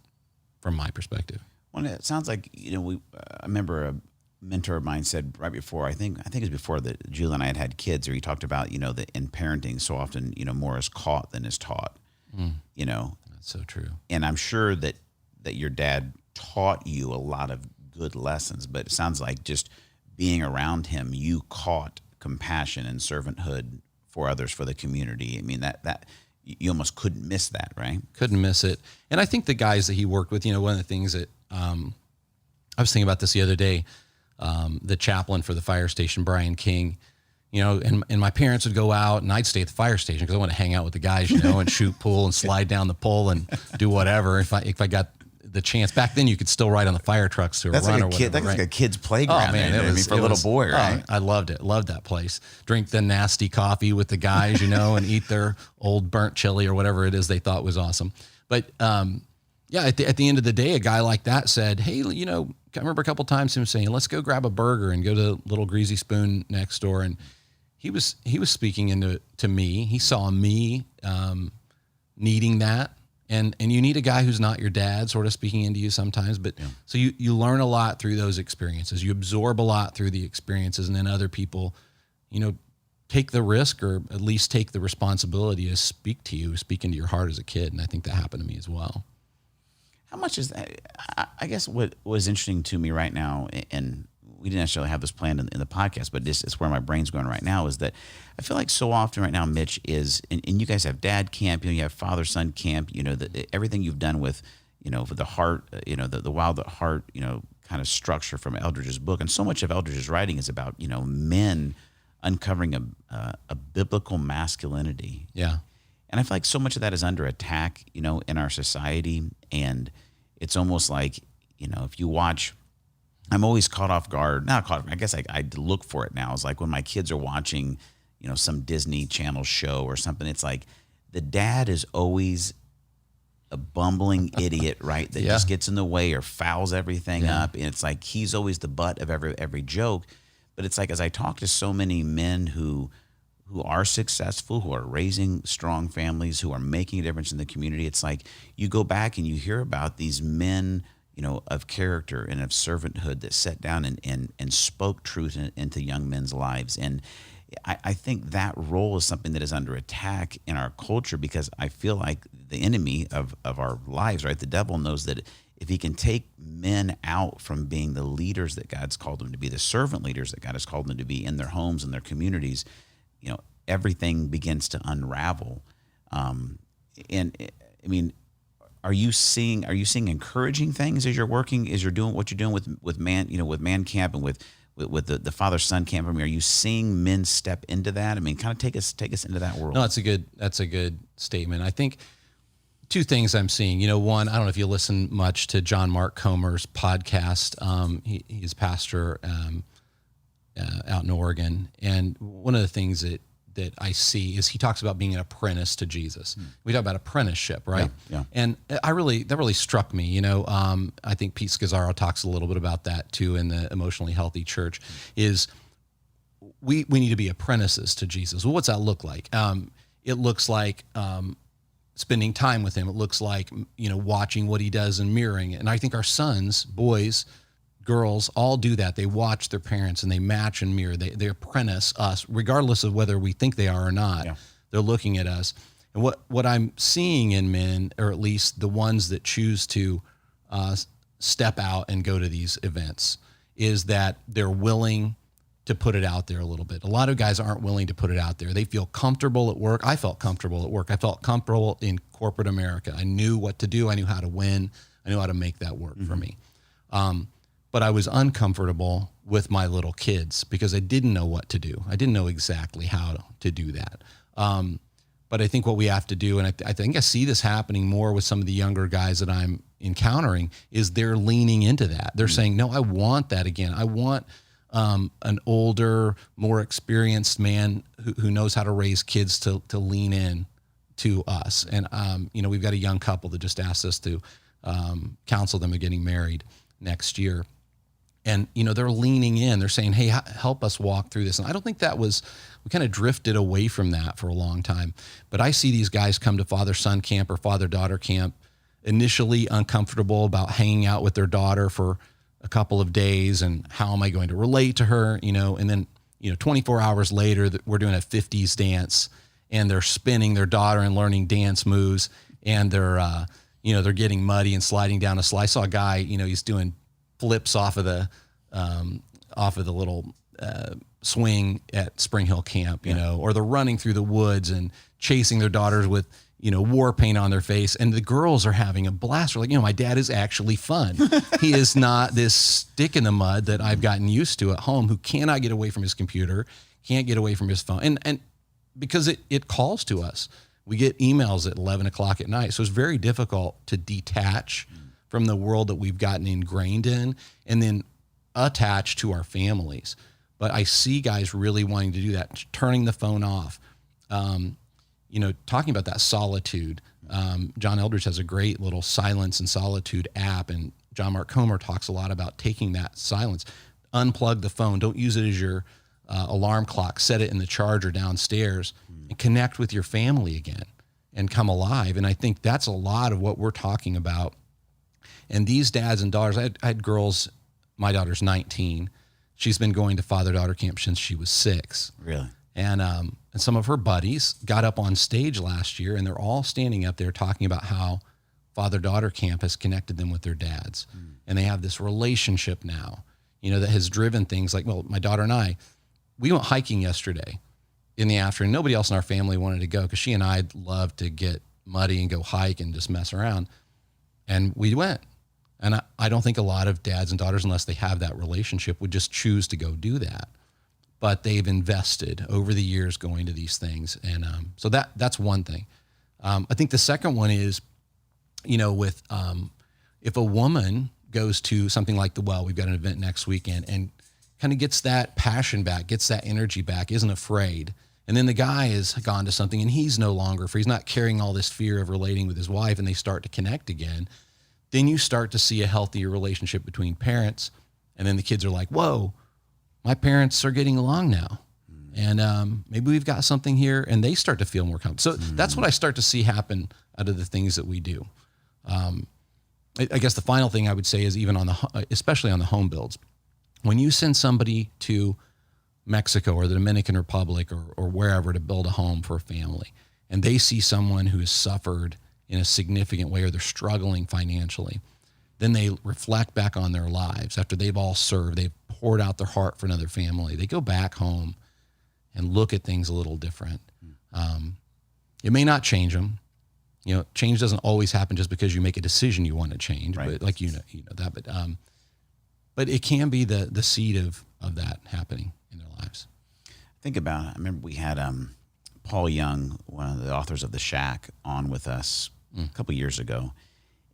from my perspective. Well, it sounds like, I remember a mentor of mine said right before, I think it was before that Julie and I had kids, or he talked about, that in parenting so often, more is caught than is taught, That's so true. And I'm sure that your dad taught you a lot of good lessons, but it sounds like just being around him, you caught compassion and servanthood for others, for the community. I mean, that you almost couldn't miss that, right? Couldn't miss it. And I think the guys that he worked with, one of the things that I was thinking about this the other day, the chaplain for the fire station, Brian King, and my parents would go out and I'd stay at the fire station because I want to hang out with the guys, and shoot pool and slide down the pole and do whatever. If I got the chance. Back then you could still ride on the fire trucks to a run or whatever. That's like a kid's playground. Oh man, for a little boy, right? I loved it. Loved that place. Drink the nasty coffee with the guys, and eat their old burnt chili or whatever it is they thought was awesome. But at the end of the day, a guy like that said, hey, I remember a couple times him saying, let's go grab a burger and go to Little Greasy Spoon next door. And he was speaking to me. He saw me needing that. And you need a guy who's not your dad sort of speaking into you sometimes. But so you learn a lot through those experiences. You absorb a lot through the experiences, and then other people, take the risk or at least take the responsibility to speak into your heart as a kid. And I think that happened to me as well. How much is that? I guess what was interesting to me right now, and we didn't necessarily have this planned in the podcast, but this is where my brain's going right now, is that I feel like so often right now, Mitch, is, and you guys have dad camp, you have father-son camp, everything you've done with, for the heart, the Wild at Heart, kind of structure from Eldridge's book. And so much of Eldridge's writing is about, men uncovering a biblical masculinity. Yeah. And I feel like so much of that is under attack, in our society. And it's almost like, if you watch, I'm always caught off guard. Not caught off, I guess I look for it now. It's like when my kids are watching, some Disney Channel show or something, it's like the dad is always a bumbling idiot, right? That just gets in the way or fouls everything up. And it's like he's always the butt of every joke. But it's like, as I talk to so many men who are successful, who are raising strong families, who are making a difference in the community, it's like you go back and you hear about these men, of character and of servanthood that sat down and spoke truth into young men's lives. And I think that role is something that is under attack in our culture, because I feel like the enemy of our lives, right, the devil, knows that if he can take men out from being the leaders that God's called them to be, the servant leaders that God has called them to be in their homes and their communities, everything begins to unravel. And I mean, are you seeing encouraging things as you're doing what you're doing with man camp and with the father-son camp? I mean, are you seeing men step into that? I mean, kind of take us into that world. No, that's a good statement. I think two things I'm seeing. One, I don't know if you listen much to John Mark Comer's podcast. He's pastor out in Oregon, and one of the things that I see is he talks about being an apprentice to Jesus. We talk about apprenticeship, right? Yeah. And that really struck me. I think Pete Scazzaro talks a little bit about that too in the Emotionally Healthy Church. Is we need to be apprentices to Jesus. Well, what's that look like? It looks like spending time with him. It looks like watching what he does and mirroring it. And I think our sons, boys, girls all do that. They watch their parents and they match and mirror. They apprentice us, regardless of whether we think they are or not. Yeah. They're looking at us. And what I'm seeing in men, or at least the ones that choose to step out and go to these events, is that they're willing to put it out there a little bit. A lot of guys aren't willing to put it out there. They feel comfortable at work. I felt comfortable at work. I felt comfortable in corporate America. I knew what to do. I knew how to win. I knew how to make that work for me. But I was uncomfortable with my little kids because I didn't know what to do. I didn't know exactly how to do that. But I think what we have to do, and I think I see this happening more with some of the younger guys that I'm encountering, is they're leaning into that. They're saying, no, I want that again. I want an older, more experienced man who knows how to raise kids to lean in to us. And, we've got a young couple that just asked us to counsel them in getting married next year. And, they're leaning in. They're saying, hey, help us walk through this. And I don't think we kind of drifted away from that for a long time. But I see these guys come to father-son camp or father-daughter camp, initially uncomfortable about hanging out with their daughter for a couple of days and how am I going to relate to her, and then, 24 hours later, we're doing a 50s dance and they're spinning their daughter and learning dance moves, and they're getting muddy and sliding down a slide. I saw a guy, he's doing flips off of the little swing at Spring Hill Camp, or they're running through the woods and chasing their daughters with, war paint on their face. And the girls are having a blast. They're like, my dad is actually fun. He is not this stick in the mud that I've gotten used to at home, who cannot get away from his computer, can't get away from his phone. And because it calls to us. We get emails at 11 o'clock at night. So it's very difficult to detach from the world that we've gotten ingrained in and then attach to our families. But I see guys really wanting to do that, turning the phone off, talking about that solitude. John Eldridge has a great little silence and solitude app, and John Mark Comer talks a lot about taking that silence, unplug the phone, don't use it as your alarm clock, set it in the charger downstairs and connect with your family again and come alive. And I think that's a lot of what we're talking about. And these dads and daughters, I had girls, my daughter's 19. She's been going to father-daughter camp since she was 6. Really? And some of her buddies got up on stage last year, and they're all standing up there talking about how father-daughter camp has connected them with their dads. And they have this relationship now, that has driven things like, well, my daughter and we went hiking yesterday in the afternoon. Nobody else in our family wanted to go because she and I love to get muddy and go hike and just mess around. And we went. And I don't think a lot of dads and daughters, unless they have that relationship, would just choose to go do that. But they've invested over the years going to these things. And so that's one thing. I think the second one is, with if a woman goes to something like the Well, we've got an event next weekend, and kind of gets that passion back, gets that energy back, isn't afraid. And then the guy has gone to something and he's no longer free. He's not carrying all this fear of relating with his wife, and they start to connect again. Then you start to see a healthier relationship between parents. And then the kids are like, whoa, my parents are getting along now. And maybe we've got something here, and they start to feel more comfortable. So that's what I start to see happen out of the things that we do. I guess the final thing I would say is even especially on the home builds, when you send somebody to Mexico or the Dominican Republic or wherever to build a home for a family, and they see someone who has suffered in a significant way or they're struggling financially, then they reflect back on their lives after they've all served, they've poured out their heart for another family. They go back home and look at things a little different. It may not change them. Change doesn't always happen just because you make a decision you want to change, right. But like you know that. But it can be the seed of that happening in their lives. Think about it. I remember we had Paul Young, one of the authors of The Shack, on with us a couple years ago.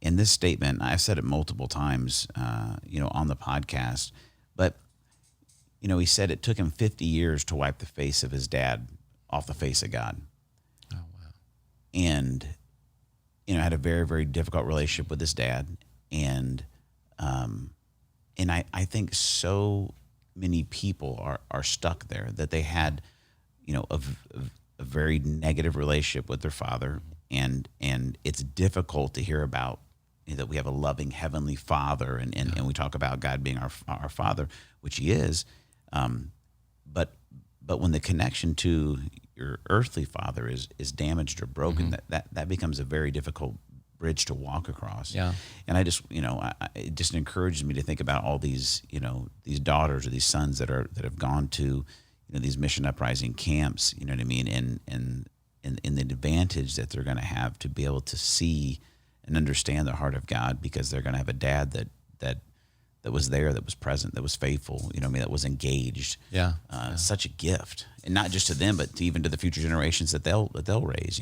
In this statement, I've said it multiple times, on the podcast, but, he said it took him 50 years to wipe the face of his dad off the face of God. Oh, wow. And, had a very, very difficult relationship with his dad. And I think so many people are stuck there, that they had, a very negative relationship with their father. And it's difficult to hear about that we have a loving heavenly Father, and we talk about God being our Father, which He is. But when the connection to your earthly father is damaged or broken, that becomes a very difficult bridge to walk across. Yeah. And I just, it just encourages me to think about all these, these daughters or these sons that have gone to, these Mission Uprising camps, you know what I mean? And the advantage that they're going to have to be able to see and understand the heart of God, because they're going to have a dad that was there, that was present, that was faithful, that was engaged. Yeah. Such a gift, and not just to them, but even to the future generations that they'll raise.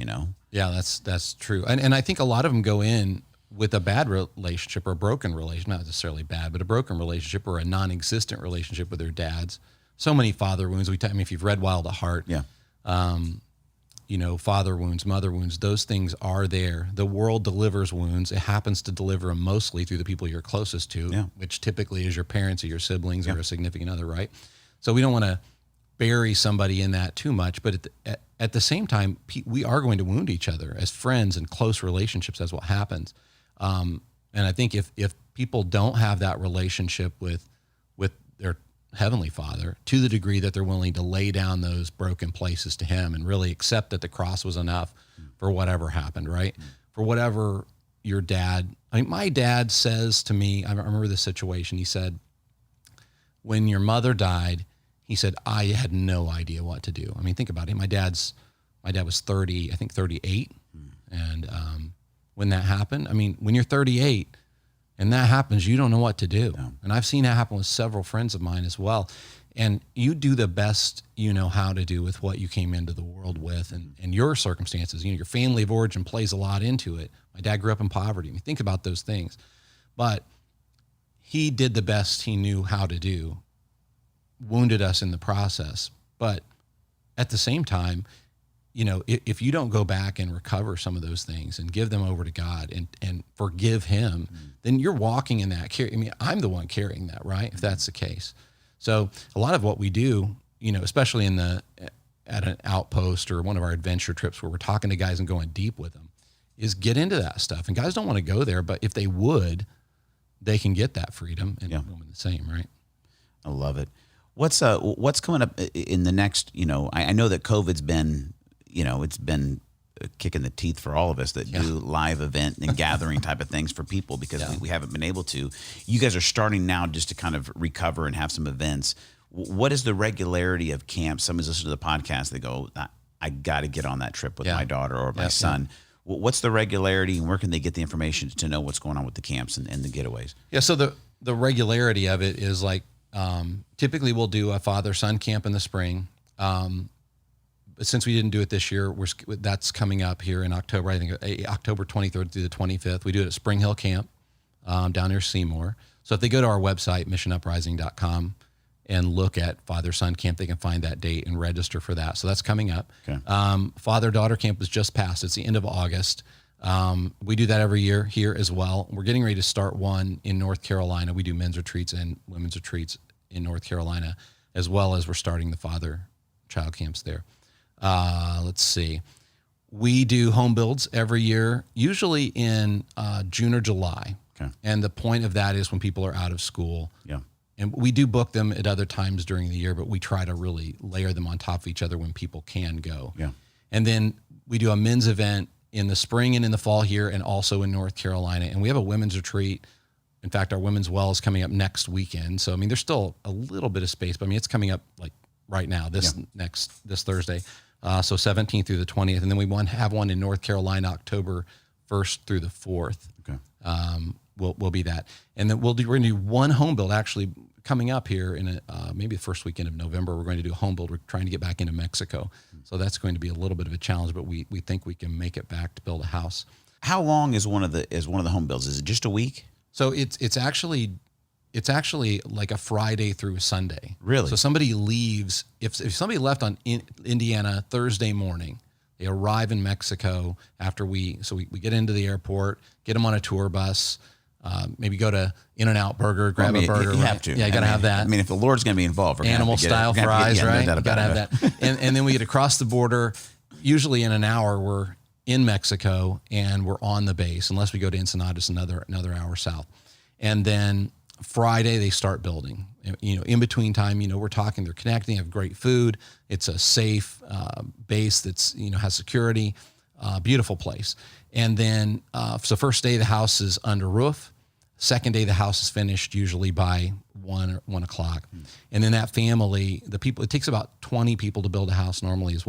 Yeah, that's true. And I think a lot of them go in with a bad relationship or a broken relationship, not necessarily bad, but a broken relationship or a non-existent relationship with their dads. So many father wounds. If you've read Wild at Heart, yeah. Father wounds, mother wounds, those things are there. The world delivers wounds. It happens to deliver them mostly through the people you're closest to, which typically is your parents or your siblings or a significant other, right? So we don't want to bury somebody in that too much, but at the same time, we are going to wound each other as friends and close relationships. That's what happens. And I think if people don't have that relationship with their Heavenly Father to the degree that they're willing to lay down those broken places to Him and really accept that the cross was enough for whatever happened, right? For whatever your dad, my dad says to me, I remember this situation. He said, when your mother died, he said, I had no idea what to do. Think about it. My dad was 38. And when that happened, when you're 38, and that happens, you don't know what to do. No. And I've seen that happen with several friends of mine as well. And you do the best you know how to do with what you came into the world with and your circumstances. Your family of origin plays a lot into it. My dad grew up in poverty. I mean, think about those things. But he did the best he knew how to do, wounded us in the process. But at the same time, if you don't go back and recover some of those things and give them over to God and forgive him, then you're walking in that. I'm the one carrying that, right? If that's the case. So a lot of what we do, especially at an outpost or one of our adventure trips where we're talking to guys and going deep with them, is get into that stuff. And guys don't want to go there, but if they would, they can get that freedom and women the same, right? I love it. What's coming up in the next, I know that COVID's been, it's been a kick in the teeth for all of us that do live event and gathering type of things for people because we haven't been able to. You guys are starting now just to kind of recover and have some events. What is the regularity of camps? Someone's listening to the podcast, they go, I got to get on that trip with my daughter or my son. What's the regularity and where can they get the information to know what's going on with the camps and the getaways? Yeah, so the regularity of it is like typically we'll do a father-son camp in the spring. But since we didn't do it this year, that's coming up here in October. I think October 23rd through the 25th. We do it at Spring Hill Camp down near Seymour. So if they go to our website, missionuprising.com, and look at father-son camp, they can find that date and register for that. So that's coming up. Okay. Father-daughter camp was just passed. It's the end of August. We do that every year here as well. We're getting ready to start one in North Carolina. We do men's retreats and women's retreats in North Carolina, as well as we're starting the father-child camps there. Let's see. We do home builds every year, usually in June or July. Okay. And the point of that is when people are out of school. Yeah. And we do book them at other times during the year, but we try to really layer them on top of each other when people can go. Yeah. And then we do a men's event in the spring and in the fall here and also in North Carolina. And we have a women's retreat. In fact, our women's well is coming up next weekend. So, there's still a little bit of space, but it's coming up like right now, this Thursday. So 17th through the 20th. And then we have one in North Carolina, October 1st through the 4th. Okay. Will be that. And then we're going to do one home build actually coming up here in maybe the first weekend of November. We're going to do a home build. We're trying to get back into Mexico. So that's going to be a little bit of a challenge, but we think we can make it back to build a house. How long is one of the home builds? Is it just a week? So it's actually like a Friday through a Sunday. Really? So somebody leaves, if somebody left on Indiana Thursday morning, they arrive in Mexico after we get into the airport, get them on a tour bus, maybe go to In-N-Out Burger, grab a burger. You have to. Yeah, you got to have that. If the Lord's going to be involved, we're animal style fries, right? You got to have that. And then we get across the border. Usually in an hour, we're in Mexico and we're on the base, unless we go to Ensenadas another hour south. And then Friday they start building. In between time, we're talking. They're connecting. Have great food. It's a safe base that's has security. Beautiful place. And then so first day the house is under roof. Second day the house is finished usually by 1 o'clock. And then that family, the people, it takes about 20 people to build a house. Normally is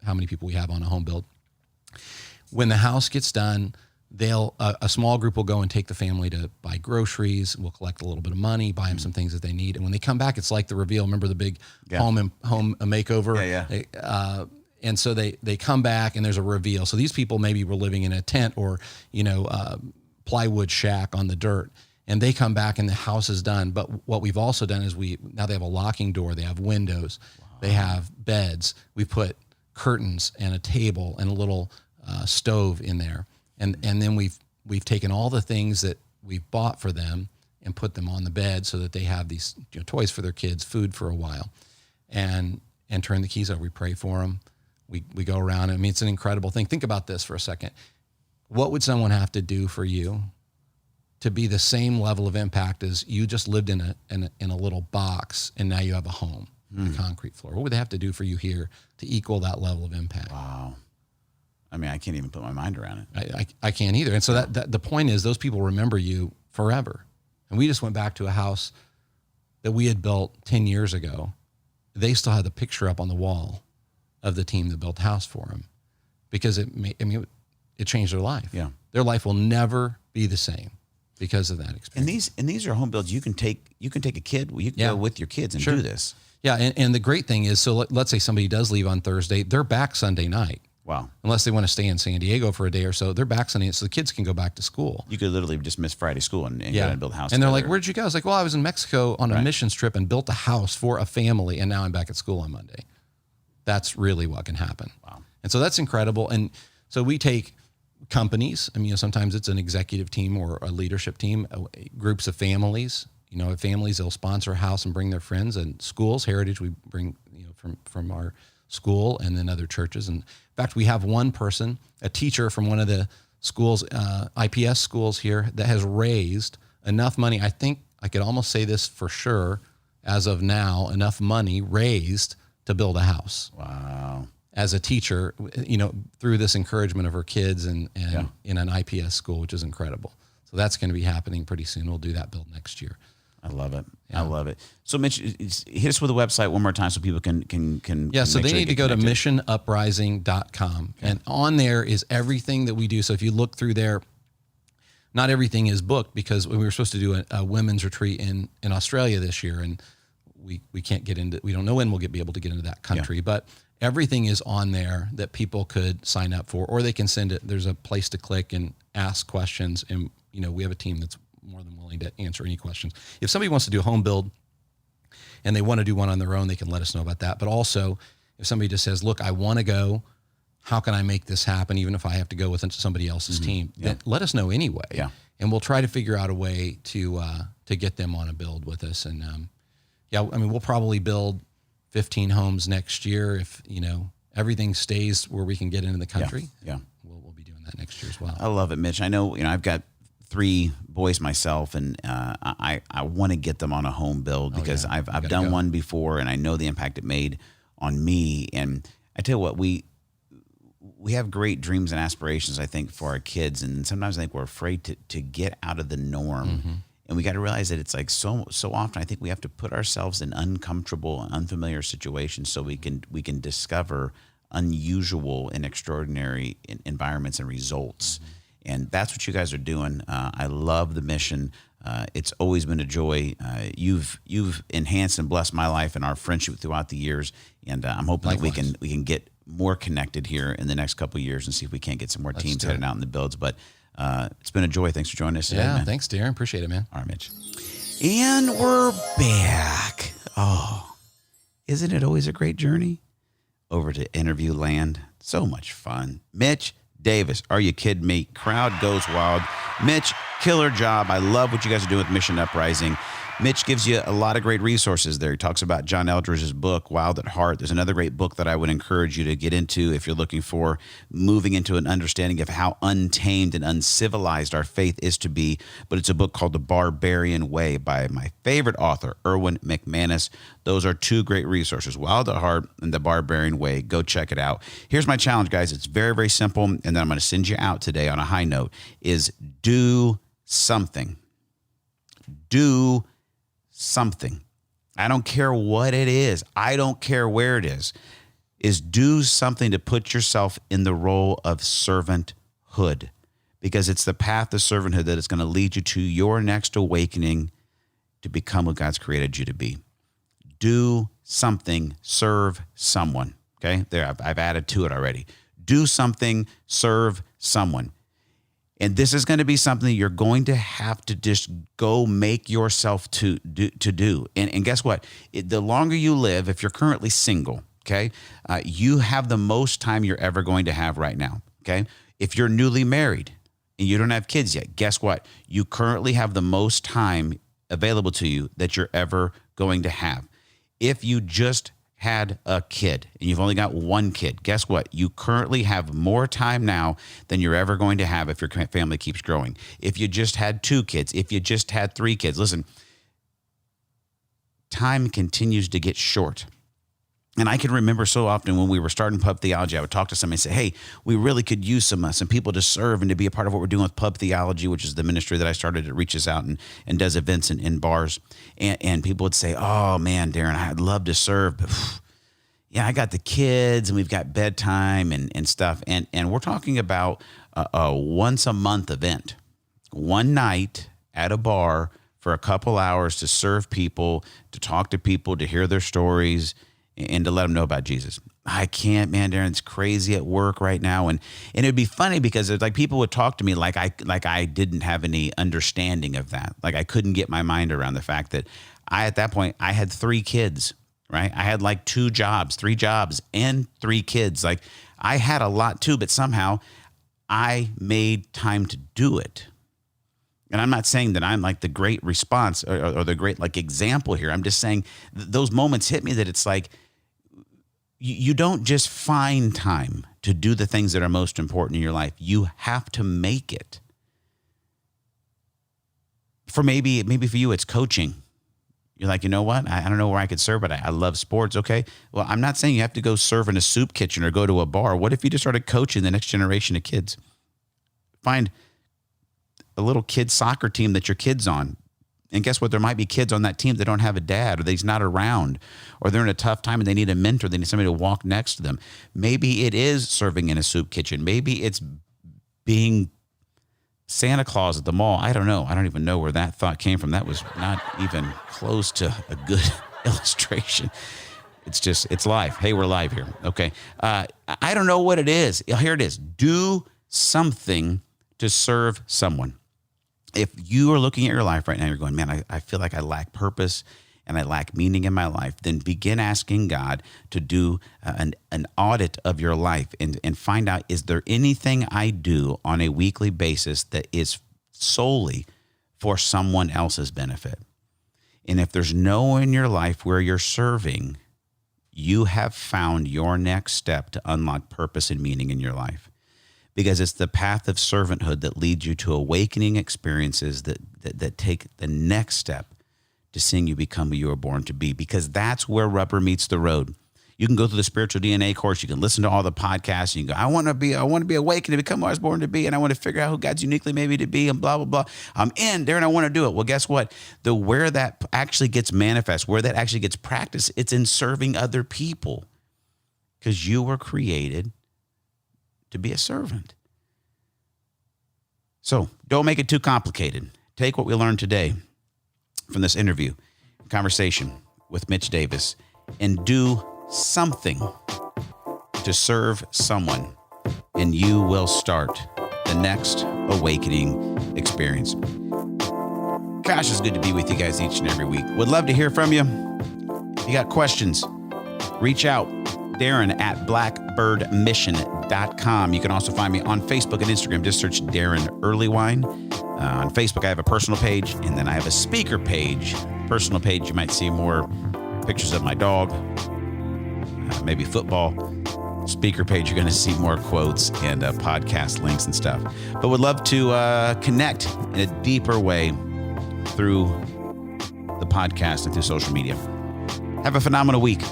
how many people we have on a home build. When the house gets done, a small group will go and take the family to buy groceries. We'll collect a little bit of money, buy them some things that they need. And when they come back, it's like the reveal. Remember the big home makeover? Yeah. And so they come back and there's a reveal. So these people maybe were living in a tent or, plywood shack on the dirt, and they come back and the house is done. But what we've also done is now they have a locking door. They have windows. Wow. They have beds. We put curtains and a table and a little stove in there. And then we've taken all the things that we've bought for them and put them on the bed so that they have these toys for their kids, food for a while, and turn the keys over. We pray for them. We go around. It's an incredible thing. Think about this for a second. What would someone have to do for you to be the same level of impact as you just lived in a little box and now you have a home, a concrete floor? What would they have to do for you here to equal that level of impact? Wow. I can't even put my mind around it. I can't either. And so that the point is those people remember you forever. And we just went back to a house that we had built 10 years ago. They still had the picture up on the wall of the team that built the house for them because it changed their life. Yeah. Their life will never be the same. because of that experience. And these are home builds. You can take a kid. You can go with your kids and do this. Yeah, and the great thing is, so let's say somebody does leave on Thursday, they're back Sunday night. Wow. Unless they want to stay in San Diego for a day or so, they're back Sunday, so the kids can go back to school. You could literally just miss Friday school and go and build a house. And they're like, "Where'd you go?" I was like, "Well, I was in Mexico on a missions trip and built a house for a family, and now I'm back at school on Monday." That's really what can happen. Wow. And so that's incredible. And so we take companies. I mean, sometimes it's an executive team or a leadership team, groups of families. Families, they'll sponsor a house and bring their friends, and schools, Heritage, we bring, from our school, and then other churches. And in fact, we have one person, a teacher from one of the schools, IPS schools here, that has raised enough money. I think I could almost say this for sure, as of now, enough money raised to build a house. Wow. As a teacher, through this encouragement of her kids and in an IPS school, which is incredible. So that's going to be happening pretty soon. We'll do that build next year. I love it. Yeah. I love it. So Mitch, hit us with the website one more time so people can. Yeah. So they need to go to missionuprising.com, and on there is everything that we do. So if you look through there, not everything is booked because we were supposed to do a women's retreat in Australia this year, and we can't get into. We don't know when we'll be able to get into that country, but everything is on there that people could sign up for, or they can send it. There's a place to click and ask questions, and we have a team that's more than willing to answer any questions. If somebody wants to do a home build and they want to do one on their own, they can let us know about that. But also, if somebody just says, "Look, I want to go, how can I make this happen, even if I have to go with somebody else's team?" Then let us know anyway. Yeah. And we'll try to figure out a way to get them on a build with us. And we'll probably build 15 homes next year if everything stays where we can get into the country. Yeah. We'll be doing that next year as well. I love it, Mitch. I know I've got 3 boys myself, and I want to get them on a home build because I've done one before, and I know the impact it made on me. And I tell you what, we have great dreams and aspirations, I think, for our kids, and sometimes I think we're afraid to get out of the norm. Mm-hmm. And we got to realize that it's like so often I think we have to put ourselves in uncomfortable and unfamiliar situations so we can discover unusual and extraordinary environments and results. Mm-hmm. And that's what you guys are doing. I love the mission. It's always been a joy. You've enhanced and blessed my life and our friendship throughout the years. And I'm hoping Likewise. that we can get more connected here in the next couple of years and see if we can't get some more teams heading out in the builds. But it's been a joy. Thanks for joining us today, man. Thanks, Darren. Appreciate it, man. All right, Mitch. And we're back. Oh, isn't it always a great journey? Over to interview land. So much fun. Mitch Davis, are you kidding me? Crowd goes wild. Mitch, killer job. I love what you guys are doing with Mission Uprising. Mitch gives you a lot of great resources there. He talks about John Eldredge's book, Wild at Heart. There's another great book that I would encourage you to get into if you're looking for moving into an understanding of how untamed and uncivilized our faith is to be. But it's a book called The Barbarian Way by my favorite author, Erwin McManus. Those are 2 great resources, Wild at Heart and The Barbarian Way. Go check it out. Here's my challenge, guys. It's very, very simple, and then I'm going to send you out today on a high note, is do something. Do something. I don't care what it is. I don't care where it is do something to put yourself in the role of servanthood, because it's the path of servanthood that is going to lead you to your next awakening to become what God's created you to be. Do something, serve someone. Okay, there, I've added to it already. Do something, serve someone. And this is going to be something you're going to have to just go make yourself to do. And guess what? The longer you live, if you're currently single, okay, you have the most time you're ever going to have right now, okay? If you're newly married and you don't have kids yet, guess what? You currently have the most time available to you that you're ever going to have. If you just had a kid and you've only got 1 kid, guess what? You currently have more time now than you're ever going to have if your family keeps growing. If you just had 2 kids, if you just had 3 kids, listen, time continues to get short. And I can remember so often when we were starting Pub Theology, I would talk to somebody and say, hey, we really could use some people to serve and to be a part of what we're doing with Pub Theology, which is the ministry that I started that reaches out and does events in bars. And people would say, oh, man, Darren, I'd love to serve, but yeah, I got the kids and we've got bedtime and stuff. And we're talking about a once a month event, one night at a bar for a couple hours to serve people, to talk to people, to hear their stories, and to let them know about Jesus. I can't, man, Darren, it's crazy at work right now. And it'd be funny because it's like people would talk to me like I didn't have any understanding of that. Like I couldn't get my mind around the fact that at that point, I had 3 kids, right? I had like 3 jobs and 3 kids. Like I had a lot too, but somehow I made time to do it. And I'm not saying that I'm like the great response or the great like example here. I'm just saying those moments hit me that it's like, you don't just find time to do the things that are most important in your life. You have to make it. For maybe for you, it's coaching. You're like, you know what? I don't know where I could serve, but I love sports. Okay. Well, I'm not saying you have to go serve in a soup kitchen or go to a bar. What if you just started coaching the next generation of kids? Find a little kid soccer team that your kid's on. And guess what? There might be kids on that team that don't have a dad, or they's not around, or they're in a tough time and they need a mentor. They need somebody to walk next to them. Maybe it is serving in a soup kitchen. Maybe it's being Santa Claus at the mall. I don't know. I don't even know where that thought came from. That was not even close to a good illustration. It's live. Hey, we're live here. Okay. I don't know what it is. Here it is. Do something to serve someone. If you are looking at your life right now, you're going, man, I feel like I lack purpose and I lack meaning in my life, then begin asking God to do an audit of your life and find out, is there anything I do on a weekly basis that is solely for someone else's benefit? And if there's no one in your life where you're serving, you have found your next step to unlock purpose and meaning in your life. Because it's the path of servanthood that leads you to awakening experiences that take the next step to seeing you become who you were born to be. Because that's where rubber meets the road. You can go through the spiritual DNA course. You can listen to all the podcasts. And you can go, I want to be awakened to become who I was born to be. And I want to figure out who God's uniquely made me to be and blah, blah, blah. I'm in there and I want to do it. Well, guess what? Where that actually gets manifest, where that actually gets practiced, it's in serving other people. Because you were created to be a servant. So don't make it too complicated. Take what we learned today from this interview, conversation with Mitch Davis, and do something to serve someone, and you will start the next awakening experience. Gosh, it's good to be with you guys each and every week. Would love to hear from you. If you got questions, reach out. Darren at blackbirdmission.com. You can also find me on Facebook and Instagram. Just search Darren Earlywine. On Facebook, I have a personal page, and then I have a speaker page. Personal page, you might see more pictures of my dog, maybe football. Speaker page, you're going to see more quotes and podcast links and stuff. But would love to connect in a deeper way through the podcast and through social media. Have a phenomenal week.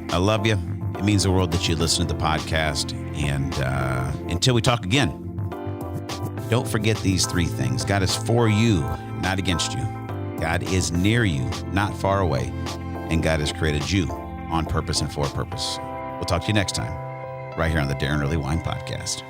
I love you. It means the world that you listen to the podcast. And until we talk again, don't forget these 3 things. God is for you, not against you. God is near you, not far away. And God has created you on purpose and for purpose. We'll talk to you next time, right here on the Darren Earlywine Podcast.